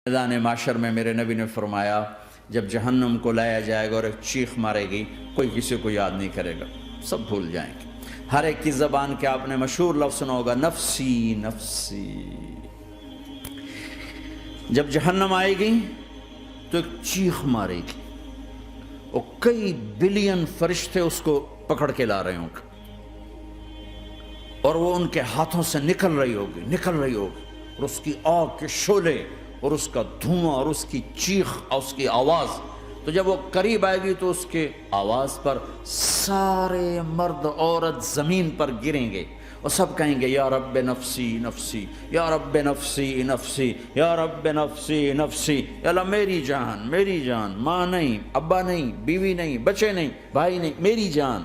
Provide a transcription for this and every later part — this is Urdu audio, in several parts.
میدان معاشر میں میرے نبی نے فرمایا جب جہنم کو لایا جائے گا اور ایک چیخ مارے گی، کوئی کسی کو یاد نہیں کرے گا، سب بھول جائیں گے۔ ہر ایک کی زبان کے آپ نے مشہور لفظ سنا ہوگا، نفسی نفسی۔ جب جہنم آئے گی تو ایک چیخ مارے گی اور کئی بلین فرشتے اس کو پکڑ کے لا رہے ہوں گے اور وہ ان کے ہاتھوں سے نکل رہی ہوگی اور اس کی آگ کے شعلے اور اس کا دھواں اور اس کی چیخ اور اس کی آواز، تو جب وہ قریب آئے گی تو اس کے آواز پر سارے مرد عورت زمین پر گریں گے اور سب کہیں گے یا رب نفسی نفسی، یا رب نفسی نفسی، یا رب نفسی نفسی، یا اللہ میری جان، ماں نہیں، ابا نہیں، بیوی نہیں، بچے نہیں، بھائی نہیں، میری جان۔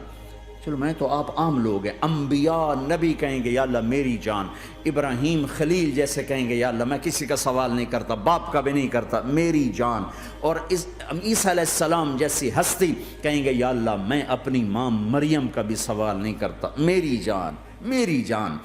چلو میں تو آپ عام لوگ ہیں، انبیاء نبی کہیں گے یا اللہ میری جان، ابراہیم خلیل جیسے کہیں گے یا اللہ میں کسی کا سوال نہیں کرتا، باپ کا بھی نہیں کرتا، میری جان، اور عیسیٰ علیہ السلام جیسی ہستی کہیں گے یا اللہ میں اپنی ماں مریم کا بھی سوال نہیں کرتا، میری جان میری جان۔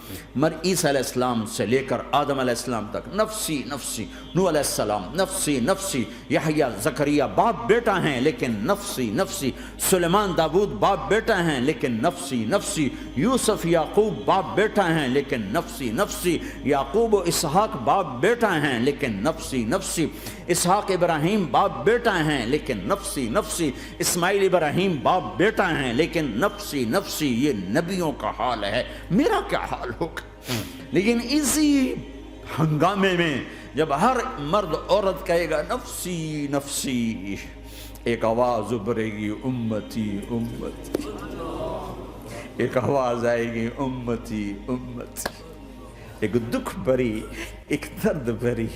عیسیٰ علیہ السلام سے لے کر آدم علیہ السلام تک نفسی نفسی، نوح علیہ السلام نفسی نفسی، یحییٰ زکریا باپ بیٹا ہیں لیکن نفسی نفسی، سلیمان داؤد باپ بیٹا ہیں لیکن نفسی نفسی، یوسف یعقوب باپ بیٹا ہیں لیکن نفسی نفسی، یعقوب و اسحاق باپ بیٹا ہیں لیکن نفسی نفسی، اسحاق ابراہیم باپ بیٹا ہیں لیکن نفسی نفسی، اسماعیل ابراہیم باپ بیٹا ہیں لیکن نفسی نفسی۔ یہ نبیوں کا حال ہے، میرا کیا حال ہوگا؟ لیکن اسی ہنگامے میں جب ہر مرد عورت کہے گا نفسی نفسی، ایک آواز ابھرے گی امتی امتی، ایک آواز آئے گی امتی امتی، ایک دکھ بھری ایک درد بھری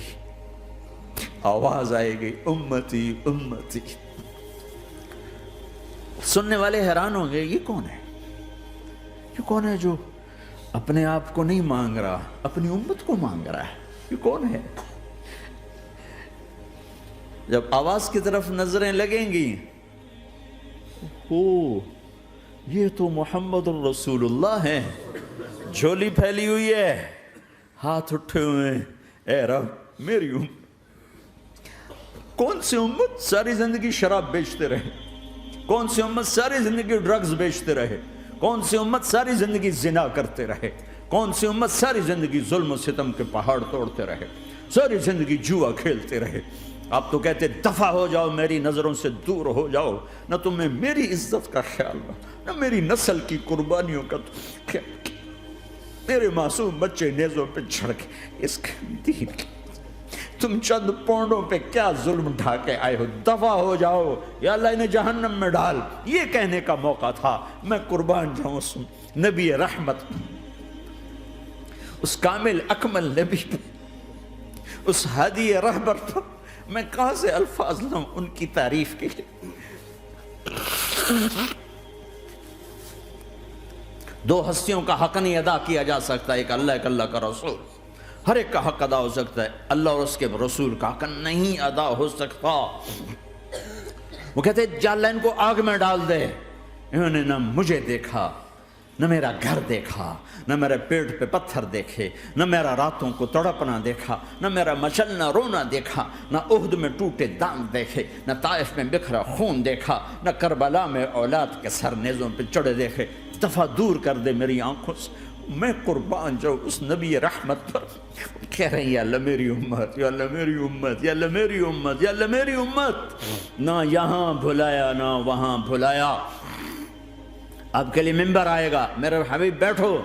آواز آئے گی امتی امتی۔ سننے والے حیران ہوں گے یہ کون ہے، یہ کون ہے جو اپنے آپ کو نہیں مانگ رہا، اپنی امت کو مانگ رہا ہے، یہ کون ہے؟ جب آواز کی طرف نظریں لگیں گی، یہ تو محمد الرسول اللہ ہے، جھولی پھیلی ہوئی ہے، ہاتھ اٹھے ہوئے ہیں، اے رب میری امت۔ کون سی امت ساری زندگی شراب بیچتے رہے، کون سی امت ساری زندگی ڈرگز بیچتے رہے، کون سی امت ساری زندگی زنا کرتے رہے، کون سی امت ساری زندگی ظلم و ستم کے پہاڑ توڑتے رہے، ساری زندگی جوا کھیلتے رہے۔ آپ تو کہتے دفع ہو جاؤ، میری نظروں سے دور ہو جاؤ، نہ تمہیں میری عزت کا خیال نہ میری نسل کی قربانیوں کا خیال، میرے معصوم بچے نیزوں پہ چڑھ کے اس دین کی تم چند پونڈوں پہ کیا ظلم ڈھا کے آئے ہو، دفع ہو جاؤ یا اللہ انہیں جہنم میں ڈال۔ یہ کہنے کا موقع تھا، میں قربان جاؤں اس نبی رحمت، اس کامل اکمل نبی پہ، اس ہادی رہبر پر میں کہاں سے الفاظ لوں ان کی تعریف کے لیے۔ دو ہستیوں کا حق نہیں ادا کیا جا سکتا، ایک اللہ ایک اللہ کا رسول، ہر ایک کا حق ادا ہو سکتا ہے، اللہ اور اس کے رسول کا حق نہیں ادا ہو سکتا۔ وہ کہتے ہیں جا اللہ ان کو آگ میں ڈال دے، انہوں نے نہ مجھے دیکھا، نہ میرا گھر دیکھا، نہ میرے پیٹ پہ پتھر دیکھے، نہ میرا راتوں کو تڑپنا دیکھا، نہ میرا مچلنا رونا دیکھا، نہ احد میں ٹوٹے دانت دیکھے، نہ طائف میں بکھرا خون دیکھا، نہ کربلا میں اولاد کے سر نیزوں پہ چڑھے دیکھے۔ دفعہ دور کر دے میری آنکھوں سے، میں قربان جاؤں اس نبی رحمت پر۔ کہہ رہے ہیں یا اللہ میری امت، یا اللہ میری امت، یا اللہ میری امت، یا اللہ میری امت، نہ یہاں بھلایا نہ وہاں بھلایا۔ آپ کے لیے ممبر آئے گا، میرے حبیب بیٹھو،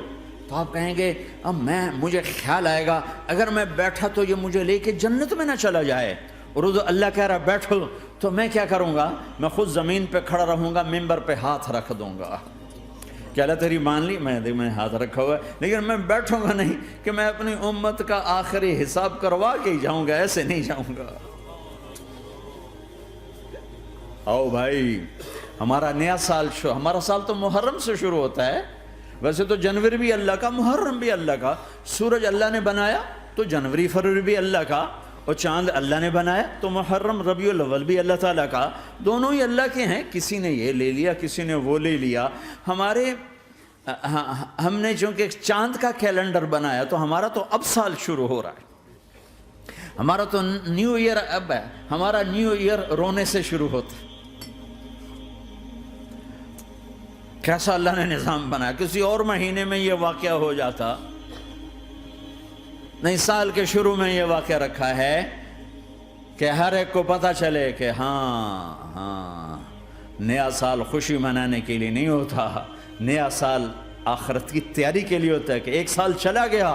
تو آپ کہیں گے اب مجھے خیال آئے گا اگر میں بیٹھا تو یہ مجھے لے کے جنت میں نہ چلا جائے، اور اللہ کہہ رہا بیٹھو تو میں کیا کروں گا؟ میں خود زمین پہ کھڑا رہوں گا، ممبر پہ ہاتھ رکھ دوں گا کہ اللہ تیری مان لی، میں ہاتھ رکھا ہوا ہے، لیکن میں بیٹھوں گا نہیں کہ میں اپنی امت کا آخری حساب کروا کے ہی جاؤں گا، ایسے نہیں جاؤں گا۔ آؤ بھائی، ہمارا نیا سال ہمارا سال تو محرم سے شروع ہوتا ہے، ویسے تو جنوری بھی اللہ کا، محرم بھی اللہ کا، سورج اللہ نے بنایا تو جنوری فروری بھی اللہ کا، اور چاند اللہ نے بنایا تو محرم ربیع الاول بھی اللہ تعالیٰ کا، دونوں ہی اللہ کے ہیں، کسی نے یہ لے لیا کسی نے وہ لے لیا۔ ہم نے چونکہ چاند کا کیلنڈر بنایا تو ہمارا تو اب سال شروع ہو رہا ہے، ہمارا تو نیو ایئر اب ہے، ہمارا نیو ایئر رونے سے شروع ہوتا. کیسا اللہ نے نظام بنایا. کسی اور مہینے میں یہ واقعہ ہو جاتا. نہیں، سال کے شروع میں یہ واقعہ رکھا ہے کہ ہر ایک کو پتہ چلے کہ ہاں نیا سال خوشی منانے کے لیے نہیں ہوتا، نیا سال آخرت کی تیاری کے لیے ہوتا ہے. کہ ایک سال چلا گیا،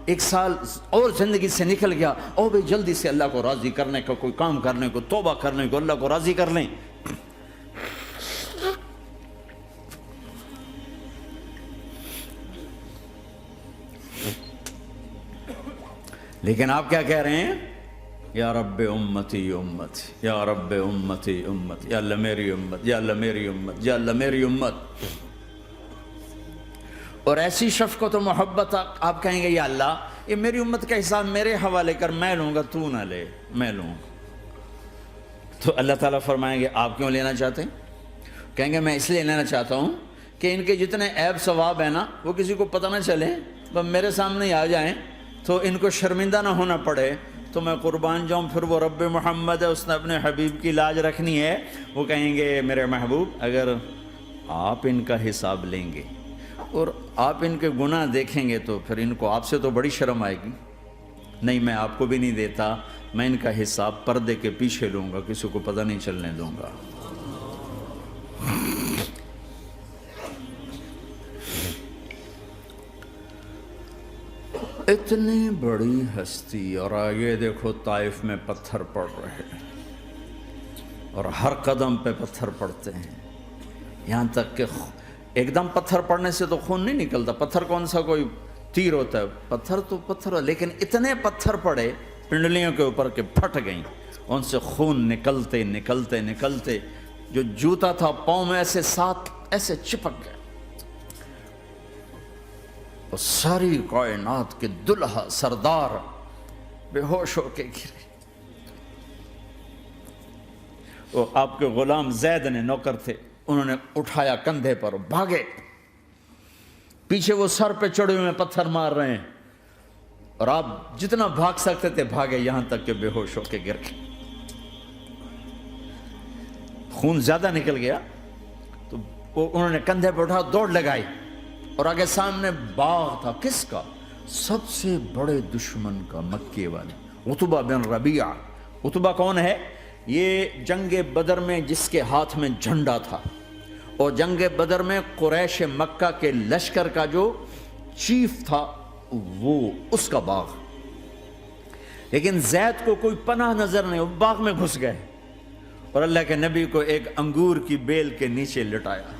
ایک سال اور زندگی سے نکل گیا، او بھئی جلدی سے اللہ کو راضی کرنے کا کوئی کام کرنے کو، توبہ کرنے کو، اللہ کو راضی کر لیں. لیکن آپ کیا کہہ رہے ہیں؟ یا رب امتی امتی، یا رب امتی امتی، یا اللہ میری امت، یا اللہ میری امت، یا اللہ میری امت. اور ایسی شفقت و محبت آپ کہیں گے یا اللہ یہ میری امت کا حساب میرے حوالے کر، میں لوں گا، تو نہ لے، میں لوں. تو اللہ تعالیٰ فرمائیں گے آپ کیوں لینا چاہتے ہیں؟ کہیں گے میں اس لیے لینا چاہتا ہوں کہ ان کے جتنے عیب ثواب ہیں نا وہ کسی کو پتہ نہ چلے، بس میرے سامنے ہی آ جائیں تو ان کو شرمندہ نہ ہونا پڑے، تو میں قربان جاؤں. پھر وہ رب محمد ہے، اس نے اپنے حبیب کی لاج رکھنی ہے. وہ کہیں گے میرے محبوب اگر آپ ان کا حساب لیں گے اور آپ ان کے گناہ دیکھیں گے تو پھر ان کو آپ سے تو بڑی شرم آئے گی. نہیں، میں آپ کو بھی نہیں دیتا، میں ان کا حساب پردے کے پیچھے لوں گا، کسی کو پتہ نہیں چلنے دوں گا. اتنی بڑی ہستی، اور آگے دیکھو طائف میں پتھر پڑ رہے ہیں اور ہر قدم پہ پتھر پڑتے ہیں، یہاں تک کہ ایک دم پتھر پڑنے سے تو خون نہیں نکلتا. پتھر کون سا کوئی تیر ہوتا ہے؟ پتھر تو پتھر، لیکن اتنے پتھر پڑے پنڈلیوں کے اوپر کہ پھٹ گئیں، ان سے خون نکلتے نکلتے نکلتے جو جوتا تھا پاؤں میں ایسے ساتھ ایسے چپک گئے. اور ساری کائنات کے دلہا سردار بے ہوش ہو کے گرے. وہ آپ کے غلام زید نے نوکر تھے، انہوں نے اٹھایا کندھے پر، بھاگے. پیچھے وہ سر پہ چڑھے ہوئے پتھر مار رہے ہیں اور آپ جتنا بھاگ سکتے تھے بھاگے، یہاں تک کہ بے ہوش ہو کے گر گئے. خون زیادہ نکل گیا تو انہوں نے کندھے پہ اٹھا، دوڑ لگائی اور آگے سامنے باغ تھا. کس کا؟ سب سے بڑے دشمن کا، مکے والے عتبہ بن ربیعہ. عتبہ کون ہے؟ یہ جنگ بدر میں جس کے ہاتھ میں جھنڈا تھا، اور جنگ بدر میں قریش مکہ کے لشکر کا جو چیف تھا وہ اس کا باغ. لیکن زید کو کوئی پناہ نظر نہیں، وہ باغ میں گھس گئے اور اللہ کے نبی کو ایک انگور کی بیل کے نیچے لٹایا.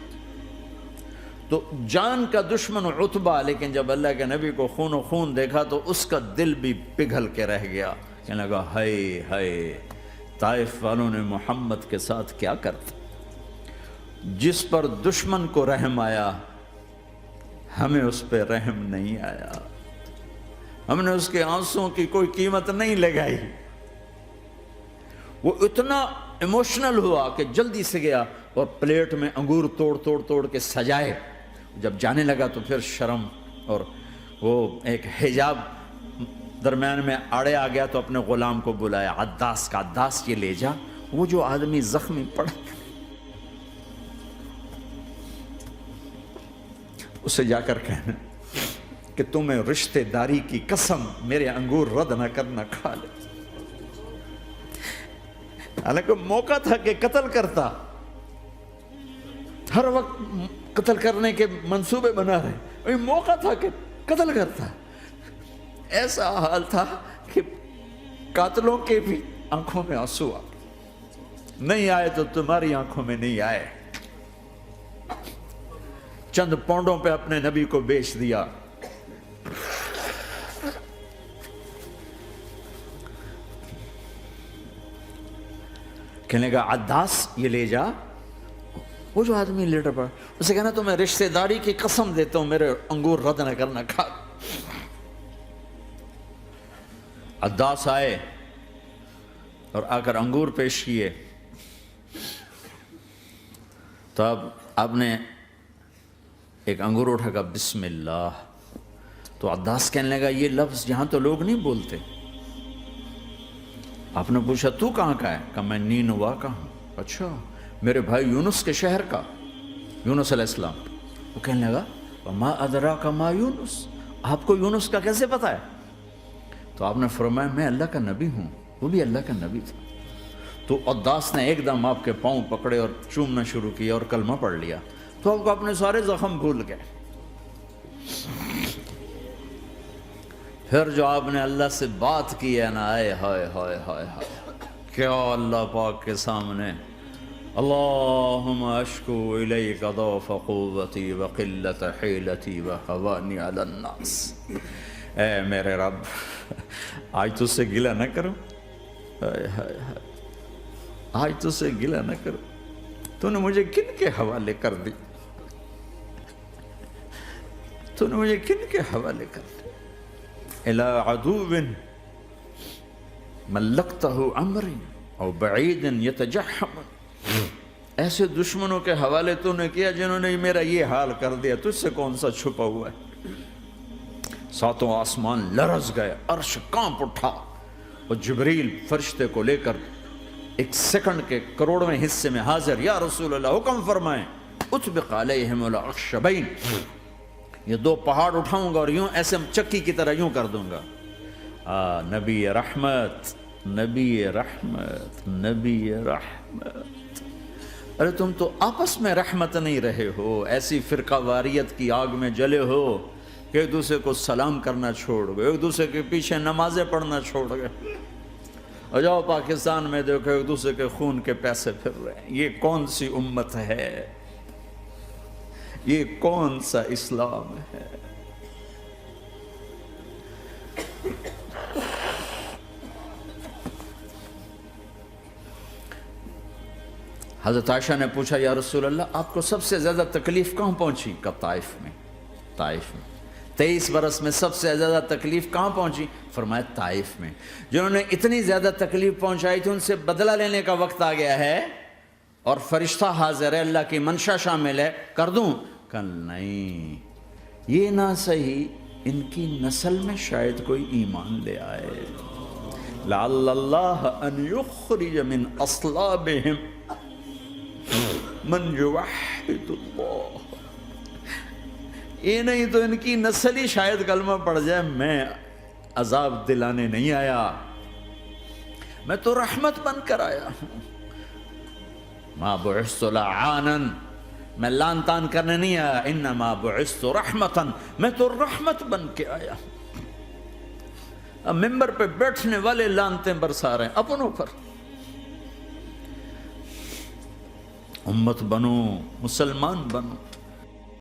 تو جان کا دشمن عتبہ، لیکن جب اللہ کے نبی کو خون و خون دیکھا تو اس کا دل بھی پگھل کے رہ گیا. کہنے لگا ہائے ہائے، طائف والوں نے محمد کے ساتھ کیا کرتا. جس پر دشمن کو رحم آیا ہمیں اس پہ رحم نہیں آیا، ہم نے اس کے آنسوں کی کوئی قیمت نہیں لگائی. وہ اتنا ایموشنل ہوا کہ جلدی سے گیا اور پلیٹ میں انگور توڑ کے سجائے. جب جانے لگا تو پھر شرم اور وہ ایک حجاب درمیان میں آڑے آ گیا تو اپنے غلام کو بلایا، عداس کا، عداس یہ لے جا وہ جو آدمی زخمی پڑا، اسے جا کر کہنا کہ تمہیں رشتہ داری کی قسم میرے انگور رد نہ کرنا، کھا لے. حالانکہ موقع تھا کہ قتل کرتا، ہر وقت قتل کرنے کے منصوبے بنا رہے، موقع تھا کہ قتل کرتا. ایسا حال تھا کہ قاتلوں کے بھی آنکھوں میں آنسو آ نہیں آئے تو تمہاری آنکھوں میں نہیں آئے. چند پونڈوں پہ اپنے نبی کو بیچ دیا. کہنے لگا عداس یہ لے جا. وہ جو آدمی لیٹر پڑا، اسے کہنا تو میں رشتہ داری کی قسم دیتا ہوں میرے انگور رد نہ کرنا، کھا. عداس آئے اور آ کر انگور پیش کیے تو اب آپ نے ایک انگور اٹھا کر بسم اللہ. تو عداس کہنے لگا یہ لفظ یہاں تو لوگ نہیں بولتے، آپ نے پوچھا تو کہاں کا ہے؟ کہا میں نینوا کا ہوں۔ اچھا، میرے بھائی یونس کے شہر کا، یونس علیہ السلام۔ وہ کہنے لگا وما ادراک ما یونس، آپ کو یونس کا کیسے پتا ہے؟ تو آپ نے فرمایا میں اللہ کا نبی ہوں، وہ بھی اللہ کا نبی تھا۔ تو عداس نے ایک دم آپ کے پاؤں پکڑے اور چومنا شروع کیا اور کلمہ پڑھ لیا، تو آپ کو اپنے سارے زخم بھول گئے۔ پھر جو آپ نے اللہ سے بات کی ہے نا، آئے ہائے ہائے ہائے ہائے، کیا اللہ پاک کے سامنے اللہم اشکو الیک ضعف قوتی وقلت حیلتی وہوانی علی الناس، اے میرے رب آج تجھ سے گلہ نہ کروں، آج تجھ سے گلہ نہ کروں، تو نے مجھے کن کے حوالے کر دی، تو نے مجھے کن کے حوالے کر دی، الی عدو ملکتہ امری او بعید یتجحم، ایسے دشمنوں کے حوالے تو نے کیا جنہوں نے میرا یہ حال کر دیا، تجھ سے کون سا چھپا ہوا ہے۔ ساتوں آسمان لرز گئے، عرش کانپ اٹھا، اور جبریل فرشتے کو لے کر ایک سیکنڈ کے کروڑویں حصے میں حاضر، یا رسول اللہ حکم فرمائیں اطبق علیہم الاخشبین، یہ دو پہاڑ اٹھاؤں گا اور یوں ایسے چکی کی طرح یوں کر دوں گا۔ نبی رحمت، نبی رحمت، نبی رحمت۔ ارے تم تو آپس میں رحمت نہیں رہے ہو، ایسی فرقہ واریت کی آگ میں جلے ہو کہ ایک دوسرے کو سلام کرنا چھوڑ گئے، ایک دوسرے کے پیچھے نمازیں پڑھنا چھوڑ گئے، اور جاؤ پاکستان میں دیکھو ایک دوسرے کے خون کے پیسے پھر رہے ہیں۔ یہ کون سی امت ہے؟ یہ کون سا اسلام ہے؟ حضرت عائشہ نے پوچھا یا رسول اللہ آپ کو سب سے زیادہ تکلیف کہاں پہنچی؟ کہا طائف میں، طائف میں۔ 23 برس میں سب سے زیادہ تکلیف کہاں پہنچی؟ فرمایا طائف میں۔ جنہوں نے اتنی زیادہ تکلیف پہنچائی تھی ان سے بدلہ لینے کا وقت آ گیا ہے، اور فرشتہ حاضر ہے، اللہ کی منشا شامل ہے، کر دوں؟ کہ نہیں، یہ نہ صحیح، ان کی نسل میں شاید کوئی ایمان لے آئے، لعل اللہ ان یخرج من اصلابہم من یوحد اللہ، یہ نہیں تو ان کی نسل ہی شاید کلمہ پڑھ جائے۔ میں عذاب دلانے نہیں آیا، میں تو رحمت بن کر آیا ہوں۔ ما بعثت لعانا، میں لان تان کرنے نہیں آیا، انما بعثت رحمتا، میں تو رحمت بن کے آیا ہوں۔ اب ممبر پہ بیٹھنے والے لانتیں برسا رہے ہیں اپنوں پر۔ امت بنو، مسلمان بنو۔